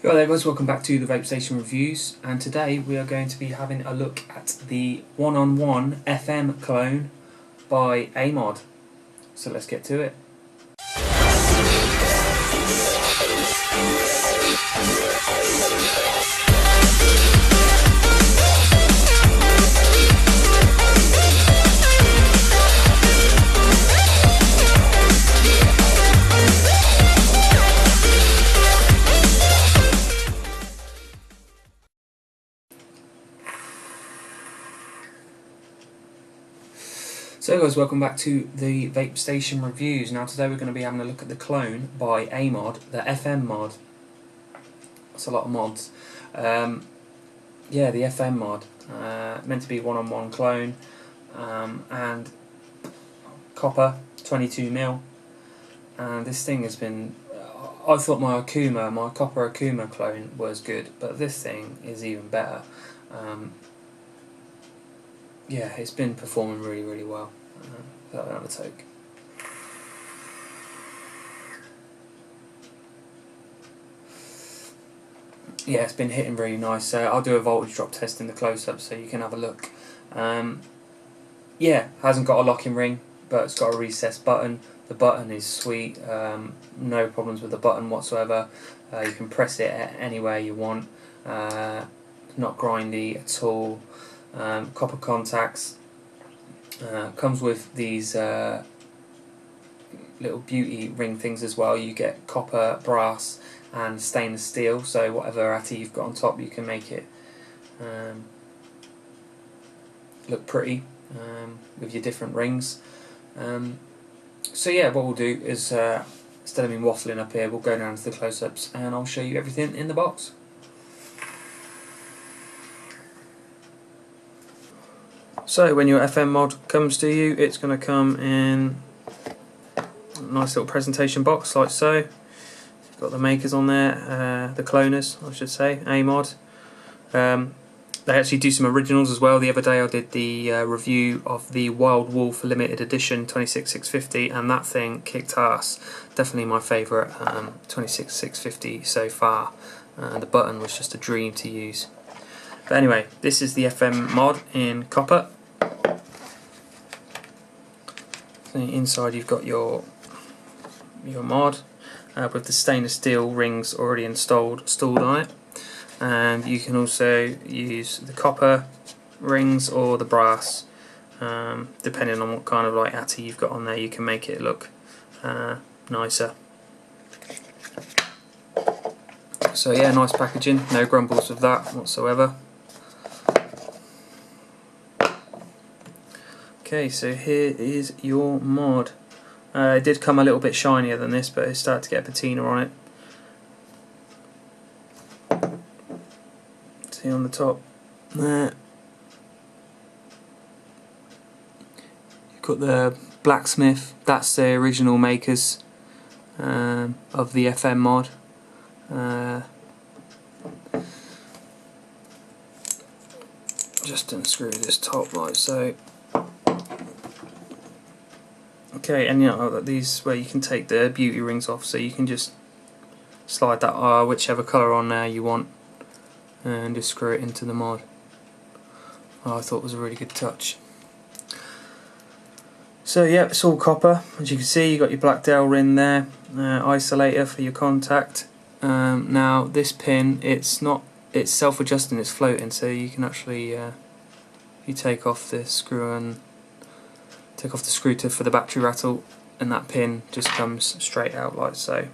Right there guys, welcome back to the Vape Station Reviews, and today we are going to be having a look at the one-on-one FM clone by AMOD. So let's get to it. So guys, welcome back to the Vape Station Reviews. Now today we're going to be having a look at the clone by AMOD, the FM mod. That's a lot of mods. Yeah, the FM mod. Meant to be one-on-one clone, and copper, 22mm. And this thing has been... I thought my copper Akuma clone was good, but this thing is even better. Yeah, it's been performing really well. Without another toke. Yeah, it's been hitting really nice. I'll do a voltage drop test in the close-up so you can have a look. Yeah, hasn't got a locking ring, but it's got a recess button. The button is sweet. No problems with the button whatsoever. You can press it anywhere you want. Not grindy at all. Copper contacts. Comes with these little beauty ring things as well. You get copper, brass and stainless steel, so whatever ATI you've got on top you can make it look pretty with your different rings. So yeah, what we'll do is instead of me waffling up here, we'll go down to the close-ups and I'll show you everything in the box. So when your FM mod comes to you, it's going to come in a nice little presentation box like so. You've got the makers on there, the cloners I should say, AMOD. They actually do some originals as well. The other day I did the review of the Wild Wolf limited edition 26650 and that thing kicked ass. Definitely my favourite 26650 so far. The button was just a dream to use. But anyway, this is the FM mod in copper. So inside you've got your mod with the stainless steel rings already installed on it, and you can also use the copper rings or the brass, depending on what kind of like ATI you've got on there. You can make it look nicer. So yeah, nice packaging, no grumbles with that whatsoever. Okay, so here is your mod. It did come a little bit shinier than this, but it started to get a patina on it. See on the top there. You've got the blacksmith, that's the original makers of the FM mod. Just unscrew this top like so. Okay, and you know these where you can take the beauty rings off, so you can just slide that whichever colour on there you want and just screw it into the mod. I thought it was a really good touch. So yeah, it's all copper. As you can see, you got your black dowel ring there, isolator for your contact. Now this pin, it's self-adjusting, it's floating, so you can actually you take off the screw and take off the screw tip for the battery rattle, and that pin just comes straight out like so.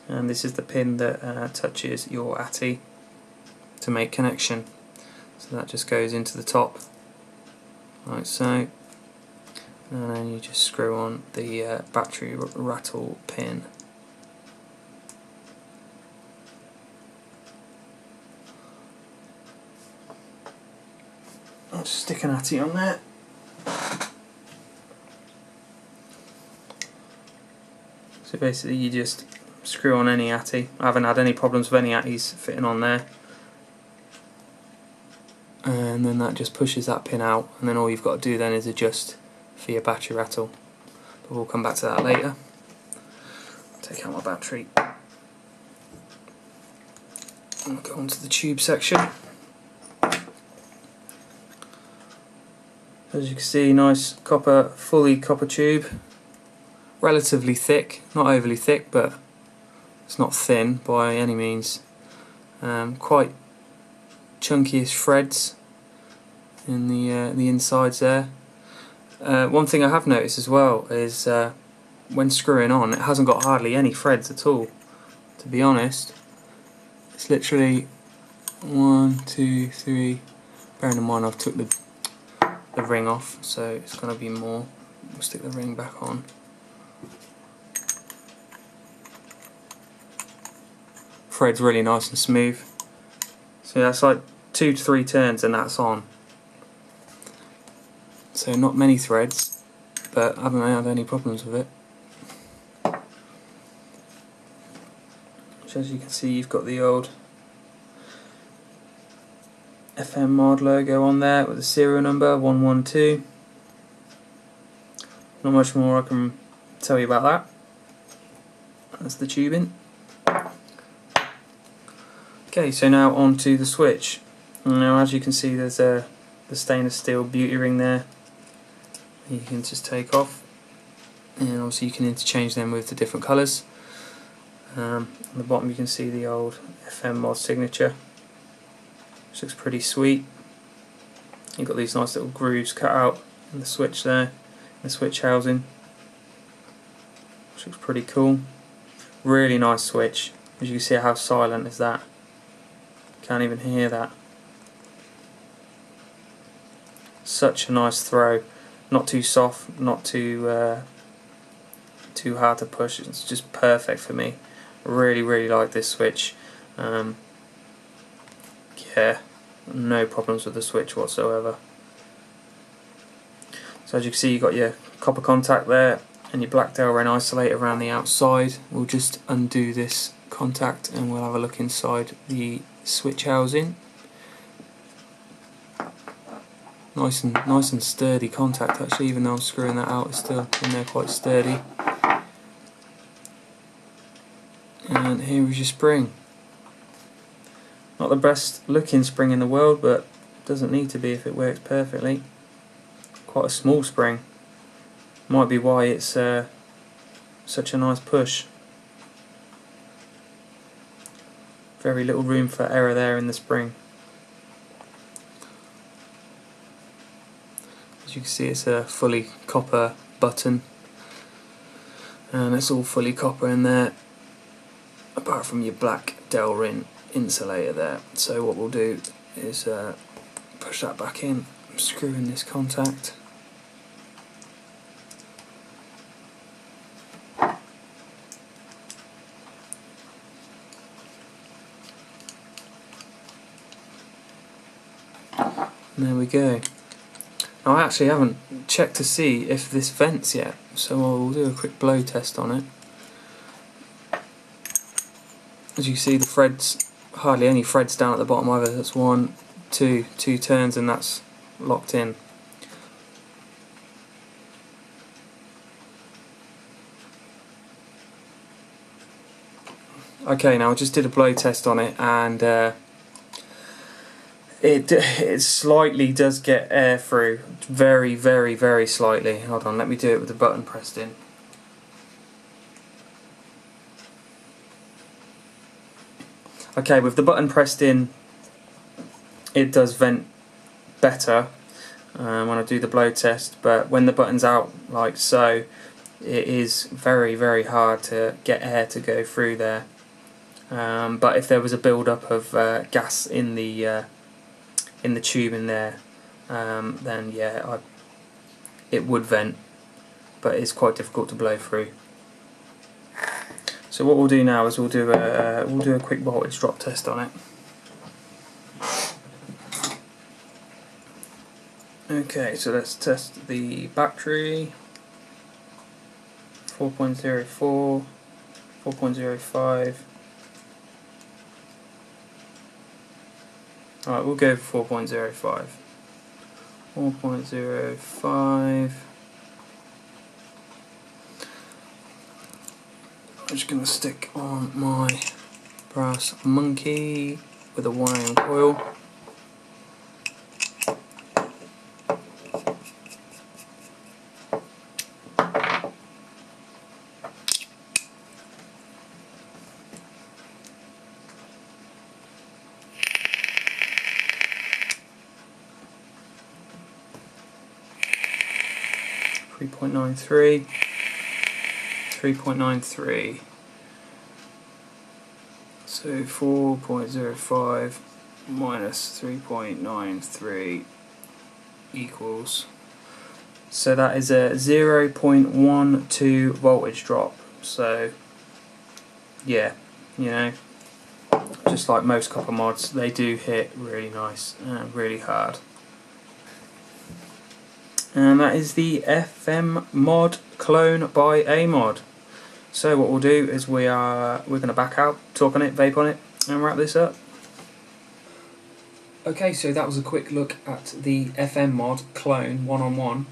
And this is the pin that touches your ATI to make connection. So that just goes into the top like so, and then you just screw on the battery rattle pin. I'll just stick an ATI on there. So basically you just screw on any ATI. I haven't had any problems with any ATIs fitting on there. And then that just pushes that pin out, and then all you've got to do then is adjust for your battery rattle. But we'll come back to that later. Take out my battery. I'll go on to the tube section. As you can see, nice copper, fully copper tube. Relatively thick, not overly thick, but it's not thin by any means. Quite chunky-ish threads in the insides there. One thing I have noticed as well is when screwing on, it hasn't got hardly any threads at all, to be honest. It's literally 1, 2, 3, bearing in mind I've took the ring off, so it's going to be more. We'll stick the ring back on. Thread's really nice and smooth. So yeah, that's like 2 to 3 turns and that's on. So not many threads, but I haven't had any problems with it. Which, as you can see, you've got the old MOD logo on there with the serial number 112. Not much more I can tell you about that. That's the tubing. Okay, so now on to the switch. Now, as you can see, there's the stainless steel beauty ring there. You can just take off, and obviously you can interchange them with the different colours. On the bottom you can see the old MOD signature, which looks pretty sweet. You've got these nice little grooves cut out in the switch there, the switch housing, which looks pretty cool. Really nice switch. As you can see, how silent is that? Can't even hear that. Such a nice throw. Not too soft, not too hard to push. It's just perfect for me. Really like this switch. Yeah, no problems with the switch whatsoever. So as you can see, you've got your copper contact there and your black Delrin isolator around the outside. We'll just undo this contact and we'll have a look inside the switch housing. Nice and sturdy contact actually, even though I'm screwing that out, it's still in there quite sturdy. And here is your spring. Not the best looking spring in the world, but doesn't need to be if it works perfectly. Quite a small spring. Might be why it's such a nice push. Very little room for error there in the spring. As you can see, it's a fully copper button, and it's all fully copper in there, apart from your black Delrin insulator there. So what we'll do is push that back in, screw in this contact. And there we go. Now, I actually haven't checked to see if this vents yet, so I'll do a quick blow test on it. As you see, the threads, hardly any threads down at the bottom either. That's 1, 2 turns and that's locked in. Okay, now I just did a blow test on it, and it slightly does get air through, very slightly. Hold on, let me do it with the button pressed in. Okay, with the button pressed in, it does vent better when I do the blow test, but when the button's out like so, it is very hard to get air to go through there. But if there was a build-up of gas in the tube in there, then yeah, it would vent, but it's quite difficult to blow through. So what we'll do now is we'll do a quick voltage drop test on it. Okay, so let's test the battery. 4.04, 4.05. Alright, we'll go for 4.05. 4.05. I'm just going to stick on my brass monkey. with a 1 coil. .93, 3.93, so 4.05 minus 3.93 equals, so that is a 0.12 voltage drop. So yeah, you know, just like most copper mods, they do hit really nice and really hard. And that is the FM Mod Clone by AMOD. So what we'll do is we're going to back out, talk on it, vape on it, and wrap this up. Okay, so that was a quick look at the FM Mod Clone 1-on-1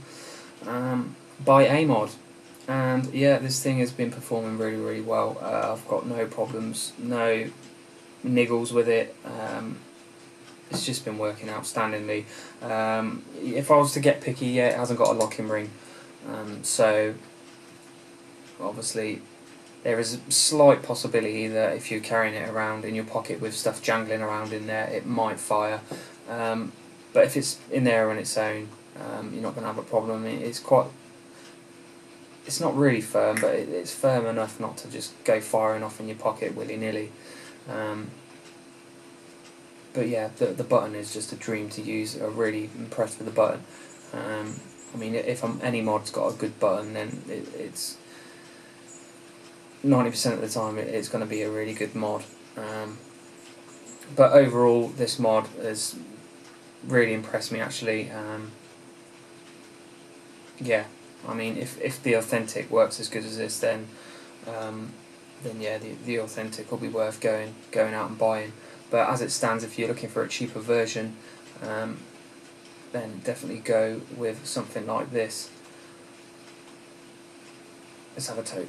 by AMOD. And yeah, this thing has been performing really well. I've got no problems, no niggles with it. It's just been working outstandingly. If I was to get picky, yeah, it hasn't got a locking ring, so obviously there is a slight possibility that if you're carrying it around in your pocket with stuff jangling around in there, it might fire. But if it's in there on its own, you're not going to have a problem. It's not really firm, but it's firm enough not to just go firing off in your pocket willy-nilly. But yeah, the button is just a dream to use. I'm really impressed with the button. I mean, if any mod's got a good button, then it's 90% of the time it's going to be a really good mod. But overall, this mod has really impressed me actually. Yeah, I mean, if the authentic works as good as this, then yeah, the authentic will be worth going out and buying. But as it stands, if you're looking for a cheaper version, then definitely go with something like this. Let's have a toke.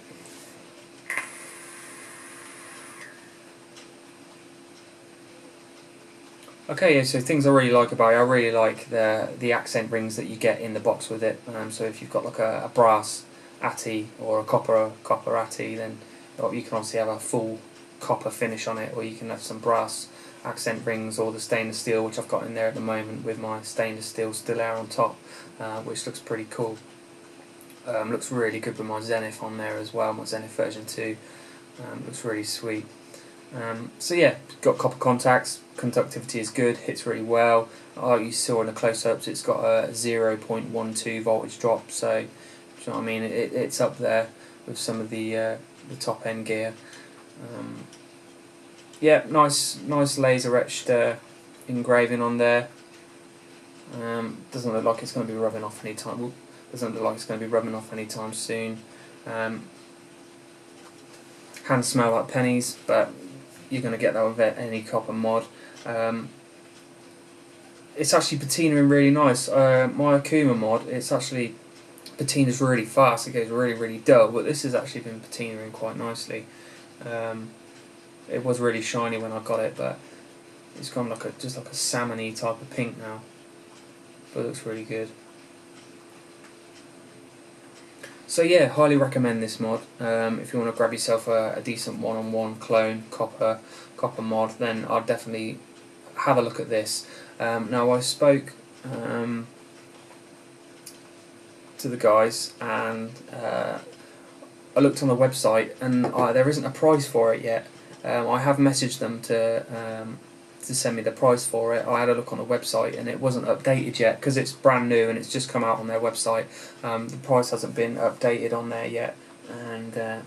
Okay, yeah, so things I really like about it, I really like the accent rings that you get in the box with it. So if you've got like a brass Atty or a copper Atty, then you can obviously have a full copper finish on it, or you can have some brass accent rings, or the stainless steel, which I've got in there at the moment with my stainless steel still air on top, which looks pretty cool. Looks really good with my Zenith on there as well, my Zenith version 2. Looks really sweet. So yeah, got copper contacts, conductivity is good, hits really well. Like you saw in the close-ups, it's got a 0.12 voltage drop, so you know what I mean, it's up there with some of the top end gear. Yeah, nice laser etched engraving on there. Doesn't look like it's going to be rubbing off anytime. Doesn't look like it's going to be rubbing off anytime soon. Hands smell like pennies, but you're going to get that with any copper mod. It's actually patinaing really nice. My Akuma mod, it's actually patina's really fast. It goes really dull, but this has actually been patinaing quite nicely. It was really shiny when I got it, but it's gone just like a salmon-y type of pink now. But it looks really good. So yeah, highly recommend this mod. If you want to grab yourself a decent one-on-one clone copper mod, then I'd definitely have a look at this. Now I spoke to the guys, and I looked on the website, and there isn't a price for it yet. I have messaged them to send me the price for it. I had a look on the website and it wasn't updated yet because it's brand new and it's just come out on their website. The price hasn't been updated on there yet, and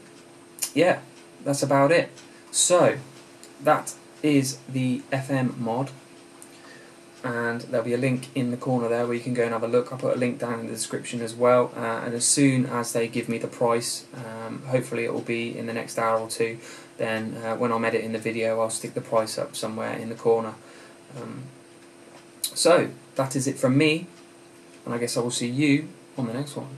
yeah, that's about it. So that is the FM mod, and there'll be a link in the corner there where you can go and have a look. I'll put a link down in the description as well, and as soon as they give me the price, hopefully it will be in the next hour or two, then when I'm editing the video I'll stick the price up somewhere in the corner. So that is it from me, and I guess I will see you on the next one.